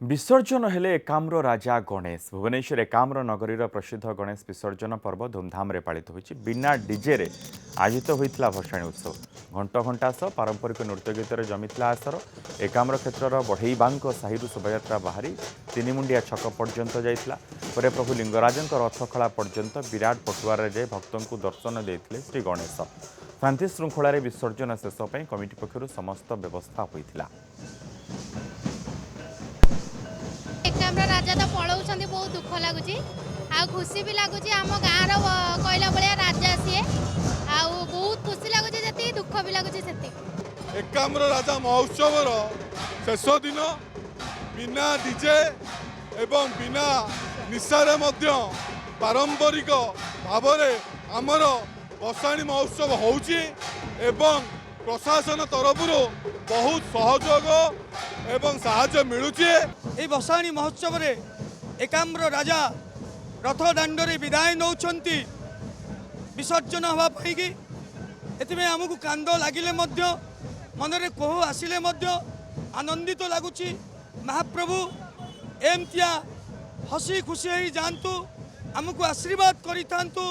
विसर्जन हेले एकाम्र राजा गणेश भुवनेश्वर एकाम्र नगरीर प्रसिद्ध गणेश विसर्जन पर्व धूमधाम पालित होइछि। बिना डीजे रे आयोजित होइथिला भसाणी उत्सव घंट घंटा सह पारंपरिक नृत्य गीतर जमिथिला आसर। एकाम्र क्षेत्रर बढ़ईबांक साहिरु शोभायात्रा बाहरी तीनिमुंडिया छक पर्यंत जाइथिला। परे प्रभु लिंगराजंक रथखला पर्यंत विराट पटुआर जाय भक्तंकु दर्शन देथिले श्री गणेश। शांति श्रृंखला विसर्जन शेष पई कमिटी पक्षरु समस्त व्यवस्था होइथिला। एकाम्र राजा तो पलाउछन्ति बहुत दुख लगुच आ खुशी भी लगुच आम गाँव कहला भाया राजा सी आ बहुत खुशी लगुच जी दुख भी लगुच से एकाम्र राजा महोत्सव शेष दिन बिना डीजे एवं बिना निशारे मध्य पारंपरिक भाव आमर भसाणी महोत्सव होउची एवं प्रशासन तरफ बहुत सहयोग एवं साहाय्य मिलुची। এই भसाणी महोत्सव रे एकाम्र राजा रथ दाण्डरे विदाय नौछंती विसर्जन हवा पाई एथिमे हमकु कांद लागिले मध्य मनरे कोह आसिले मध्य आनंदित लागुची। महाप्रभु एमतिया हसी खुशी जातु आमको आशीर्वाद करिथांतु।